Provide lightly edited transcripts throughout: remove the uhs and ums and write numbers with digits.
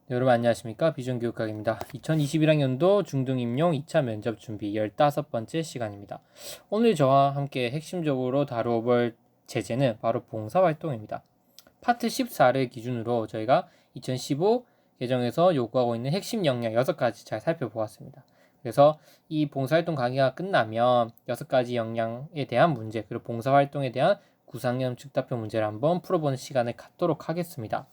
네, 여러분 안녕하십니까? 비전교육학입니다. 2021학년도 중등임용 2차 면접 준비 15번째 시간입니다. 오늘 저와 함께 핵심적으로 다루어볼 제재는 바로 봉사활동입니다. 파트 14를 기준으로 저희가 2015 개정에서 요구하고 있는 핵심 역량 6가지 잘 살펴보았습니다. 그래서 이 봉사활동 강의가 끝나면 6가지 역량에 대한 문제, 그리고 봉사활동에 대한 구상형 즉답형 문제를 한번 풀어보는 시간을 갖도록 하겠습니다.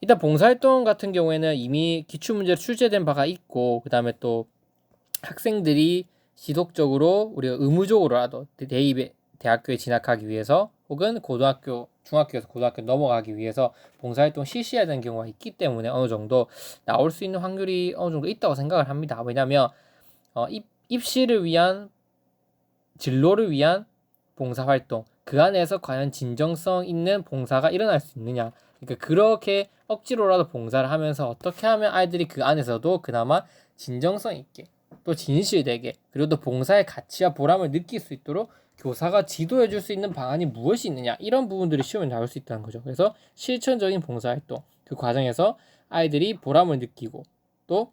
일단 봉사활동 같은 경우에는 이미 기출문제로 출제된 바가 있고, 그 다음에 또 학생들이 지속적으로 우리가 의무적으로라도 대학교에 진학하기 위해서 혹은 중학교에서 고등학교 넘어가기 위해서 봉사활동 실시해야 되는 경우가 있기 때문에 어느 정도 나올 수 있는 확률이 어느 정도 있다고 생각을 합니다. 왜냐하면 입시를 위한, 진로를 위한 봉사활동, 그 안에서 과연 진정성 있는 봉사가 일어날 수 있느냐, 그러니까 그렇게 억지로라도 봉사를 하면서 어떻게 하면 아이들이 그 안에서도 그나마 진정성 있게, 또 진실되게, 그리고 또 봉사의 가치와 보람을 느낄 수 있도록 교사가 지도해 줄 수 있는 방안이 무엇이 있느냐, 이런 부분들이 시험에 나올 수 있다는 거죠. 그래서 실천적인 봉사활동, 그 과정에서 아이들이 보람을 느끼고 또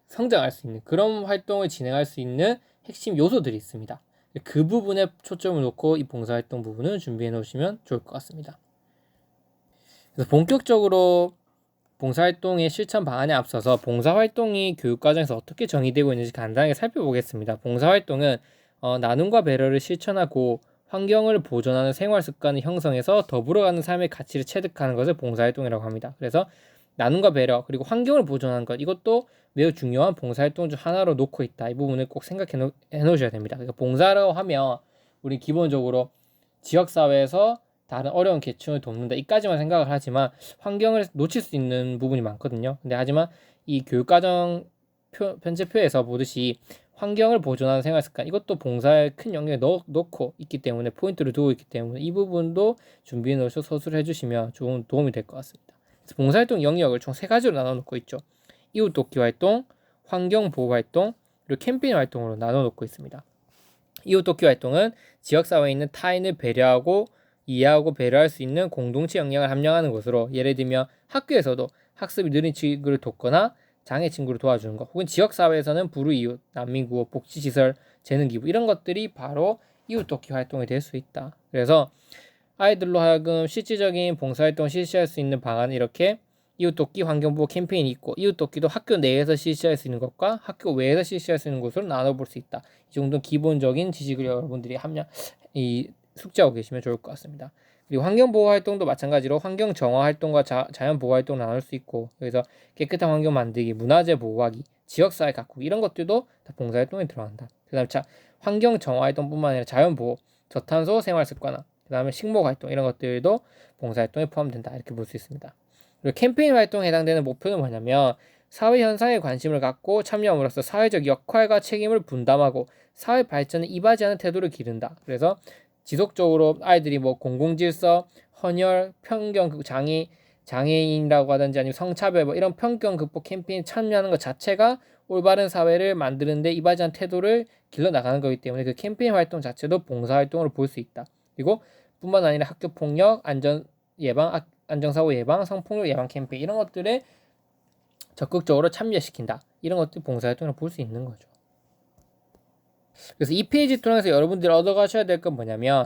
성장할 수 있는 그런 활동을 진행할 수 있는 핵심 요소들이 있습니다. 그 부분에 초점을 놓고 이 봉사활동 부분을 준비해 놓으시면 좋을 것 같습니다. 그래서 본격적으로 봉사활동의 실천 방안에 앞서서 봉사활동이 교육과정에서 어떻게 정의되고 있는지 간단하게 살펴보겠습니다. 봉사활동은 나눔과 배려를 실천하고 환경을 보존하는 생활 습관을 형성해서 더불어가는 삶의 가치를 체득하는 것을 봉사활동이라고 합니다. 그래서 나눔과 배려, 그리고 환경을 보존하는 것, 이것도 매우 중요한 봉사활동 중 하나로 놓고 있다. 이 부분을 꼭 생각해 놓으셔야 됩니다. 그러니까 봉사라고 하면 우리 기본적으로 지역사회에서 다른 어려운 계층을 돕는다, 이까지만 생각을 하지만 환경을 놓칠 수 있는 부분이 많거든요. 근데 하지만 이 교육과정 편제표에서 보듯이 환경을 보존하는 생활습관, 이것도 봉사에 큰 영역에 넣고 있기 때문에, 포인트를 두고 있기 때문에 이 부분도 준비해 놓으셔서 서술을 해주시면 좋은 도움이 될 것 같습니다. 그래서 봉사활동 영역을 총 3가지로 나눠 놓고 있죠. 이웃 돕기 활동, 환경 보호 활동, 그리고 캠페인 활동으로 나눠 놓고 있습니다. 이웃 돕기 활동은 지역사회에 있는 타인을 배려하고 이해하고 배려할 수 있는 공동체 역량을 함양하는 것으로, 예를 들면 학교에서도 학습이 느린 친구를 돕거나 장애 친구를 도와주는 것, 혹은 지역사회에서는 불우이웃, 난민구호, 복지시설, 재능기부, 이런 것들이 바로 이웃 돕기 활동이 될 수 있다. 그래서 아이들로 하여금 실질적인 봉사활동을 실시할 수 있는 방안은 이렇게 이웃돕기 환경보호 캠페인이 있고, 이웃돕기도 학교 내에서 실시할 수 있는 것과 학교 외에서 실시할 수 있는 것으로 나눠볼 수 있다. 이 정도는 기본적인 지식을 여러분들이 숙지하고 계시면 좋을 것 같습니다. 그리고 환경보호 활동도 마찬가지로 환경 정화 활동과 자연 보호 활동을 나눌 수 있고, 그래서 깨끗한 환경 만들기, 문화재 보호하기, 지역사회 가꾸기, 이런 것들도 다 봉사활동에 들어간다. 그 다음에 환경 정화 활동뿐만 아니라 자연 보호, 저탄소 생활 습관화, 그 다음에 식목 활동, 이런 것들도 봉사활동에 포함된다, 이렇게 볼 수 있습니다. 그리고 캠페인 활동에 해당되는 목표는 뭐냐면, 사회 현상에 관심을 갖고 참여함으로써 사회적 역할과 책임을 분담하고 사회 발전에 이바지하는 태도를 기른다. 그래서 지속적으로 아이들이 공공질서, 헌혈, 편견, 장애인이라고 하든지 아니면 성차별, 이런 편견 극복 캠페인에 참여하는 것 자체가 올바른 사회를 만드는데 이바지한 태도를 길러 나가는 거기 때문에 그 캠페인 활동 자체도 봉사활동으로 볼 수 있다. 그리고 뿐만 아니라 학교 폭력, 안전사고 예방, 성폭력 예방 캠페인, 이런 것들에 적극적으로 참여시킨다. 이런 것들 봉사활동으로 볼 수 있는 거죠. 그래서 이 페이지 통해서 여러분들이 얻어가셔야 될 건 뭐냐면,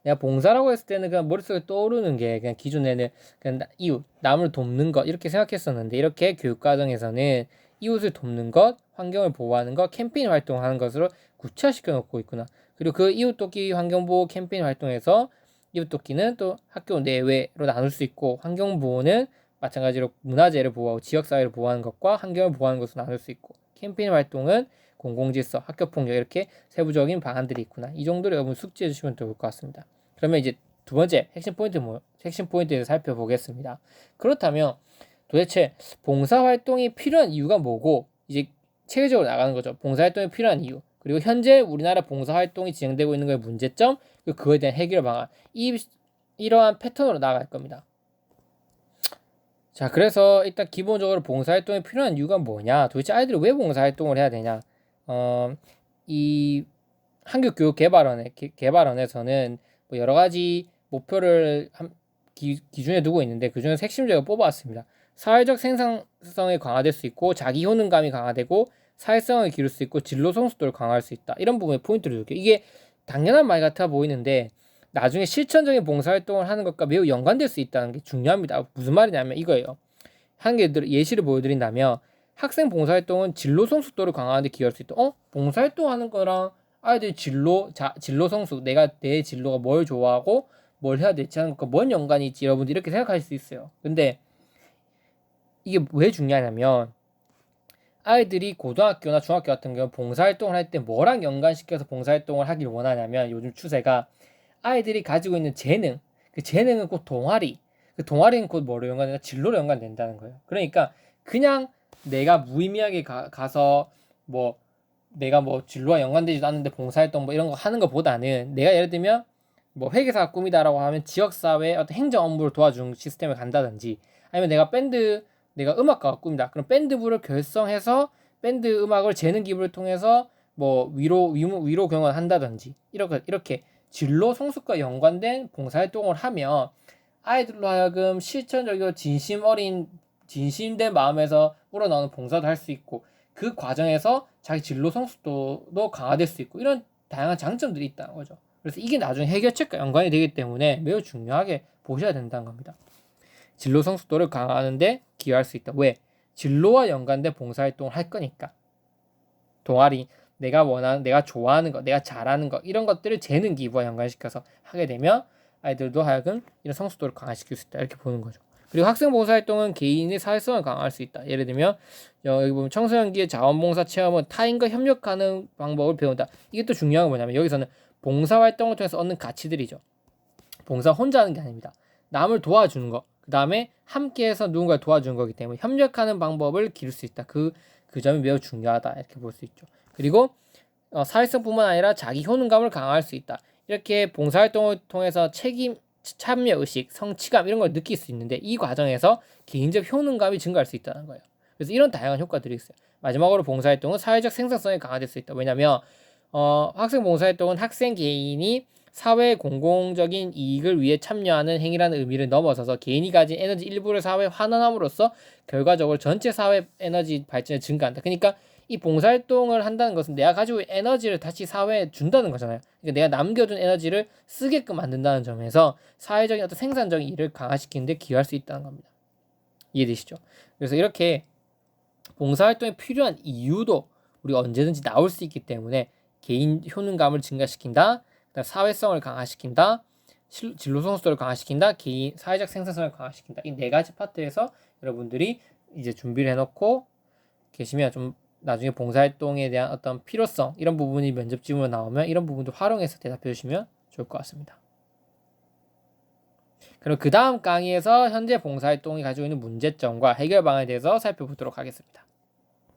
내가 봉사라고 했을 때는 그냥 머릿속에 떠오르는 게 그냥 기존에는 그냥 이웃, 남을 돕는 것, 이렇게 생각했었는데, 이렇게 교육과정에서는 이웃을 돕는 것, 환경을 보호하는 것, 캠페인 활동하는 것으로 구체화시켜 놓고 있구나. 그리고 그 이웃 돕기 환경보호 캠페인 활동에서 이웃 돕기는 또 학교 내외로 나눌 수 있고, 환경보호는 마찬가지로 문화재를 보호하고 지역사회를 보호하는 것과 환경을 보호하는 것으로 나눌 수 있고, 캠페인 활동은 공공질서, 학교폭력, 이렇게 세부적인 방안들이 있구나. 이 정도로 여러분 숙지해 주시면 좋을 것 같습니다. 그러면 이제 두 번째 핵심 포인트에서 살펴보겠습니다. 그렇다면 도대체 봉사활동이 필요한 이유가 뭐고, 이제 체계적으로 나가는 거죠. 봉사활동이 필요한 이유, 그리고 현재 우리나라 봉사활동이 진행되고 있는 거의 문제점, 그리고 그거에 대한 해결 방안, 이러한 패턴으로 나아갈 겁니다. 자, 그래서 일단 기본적으로 봉사활동이 필요한 이유가 뭐냐, 도대체 아이들이 왜 봉사활동을 해야 되냐. 이 한국교육개발원에서는 여러 가지 목표를 기준에 두고 있는데, 그 중에서 핵심적으로 뽑아왔습니다. 사회적 생산성이 강화될 수 있고 자기 효능감이 강화되고 사회성을 기를 수 있고 진로 성숙도를 강화할 수 있다. 이런 부분에 포인트를 줄게요. 이게 당연한 말 같아 보이는데 나중에 실천적인 봉사활동을 하는 것과 매우 연관될 수 있다는 게 중요합니다. 무슨 말이냐면 이거예요. 한 개 예시를 보여드린다면 학생 봉사활동은 진로 성숙도를 강화하는 데 기여할 수 있다. 봉사활동 하는 거랑 아이들 진로 성숙, 내가 내 진로가 뭘 좋아하고 뭘 해야 될지 하는 것과 뭔 연관이 있지, 여러분들 이렇게 생각할 수 있어요. 근데 이게 왜 중요하냐면 아이들이 고등학교나 중학교 같은 경우 봉사활동을 할 때 뭐랑 연관시켜서 봉사활동을 하길 원하냐면 요즘 추세가 아이들이 가지고 있는 재능, 그 재능은 곧 동아리, 그 동아리는 곧 뭐로 연관되냐, 진로로 연관된다는 거예요. 그러니까 그냥 내가 무의미하게 가서 뭐 내가 뭐 진로와 연관되지도 않는데 봉사활동 뭐 이런 거 하는 것보다는 내가 예를 들면 뭐 회계사가 꿈이다라고 하면 지역사회 어떤 행정 업무를 도와주는 시스템을 간다든지, 아니면 내가 음악가가 꿈이다. 그럼 밴드부를 결성해서 밴드 음악을 재능 기부를 통해서 뭐 위로 경연을 한다든지 이렇게 진로 성숙과 연관된 봉사활동을 하면 아이들로 하여금 실천적이고 진심된 마음에서 우러나오는 봉사도 할 수 있고 그 과정에서 자기 진로 성숙도도 강화될 수 있고 이런 다양한 장점들이 있다는 거죠. 그래서 이게 나중에 해결책과 연관이 되기 때문에 매우 중요하게 보셔야 된다는 겁니다. 진로 성숙도를 강화하는데 기여할 수 있다. 왜? 진로와 연관된 봉사활동을 할 거니까. 동아리, 내가 좋아하는 거, 내가 잘하는 거 이런 것들을 재능 기부와 연관시켜서 하게 되면 아이들도 하여금 이런 성숙도를 강화시킬 수 있다. 이렇게 보는 거죠. 그리고 학생 봉사활동은 개인의 사회성을 강화할 수 있다. 예를 들면 여기 보면 청소년기의 자원봉사 체험은 타인과 협력하는 방법을 배운다. 이게 또 중요한 건 뭐냐면 여기서는 봉사활동을 통해서 얻는 가치들이죠. 봉사 혼자 하는 게 아닙니다. 남을 도와주는 거, 그 다음에 함께해서 누군가를 도와주는 거기 때문에 협력하는 방법을 기를 수 있다. 그 점이 매우 중요하다. 이렇게 볼 수 있죠. 그리고 사회성뿐만 아니라 자기 효능감을 강화할 수 있다. 이렇게 봉사활동을 통해서 참여의식, 성취감 이런 걸 느낄 수 있는데 이 과정에서 개인적 효능감이 증가할 수 있다는 거예요. 그래서 이런 다양한 효과들이 있어요. 마지막으로 봉사활동은 사회적 생산성이 강화될 수 있다. 왜냐하면 학생 봉사활동은 학생 개인이 사회 공공적인 이익을 위해 참여하는 행위라는 의미를 넘어서서 개인이 가진 에너지 일부를 사회에 환원함으로써 결과적으로 전체 사회 에너지 발전에 증가한다. 그러니까 이 봉사활동을 한다는 것은 내가 가지고 있는 에너지를 다시 사회에 준다는 거잖아요. 그러니까 내가 남겨둔 에너지를 쓰게끔 만든다는 점에서 사회적인 어떤 생산적인 일을 강화시키는 데 기여할 수 있다는 겁니다. 이해되시죠? 그래서 이렇게 봉사활동에 필요한 이유도 우리가 언제든지 나올 수 있기 때문에 개인 효능감을 증가시킨다, 사회성을 강화시킨다, 진로 성숙도를 강화시킨다, 개인 사회적 생산성을 강화시킨다. 이 네 가지 파트에서 여러분들이 이제 준비를 해놓고 계시면 좀 나중에 봉사활동에 대한 어떤 필요성 이런 부분이 면접 질문으로 나오면 이런 부분도 활용해서 대답해 주시면 좋을 것 같습니다. 그럼 그 다음 강의에서 현재 봉사활동이 가지고 있는 문제점과 해결 방안에 대해서 살펴보도록 하겠습니다.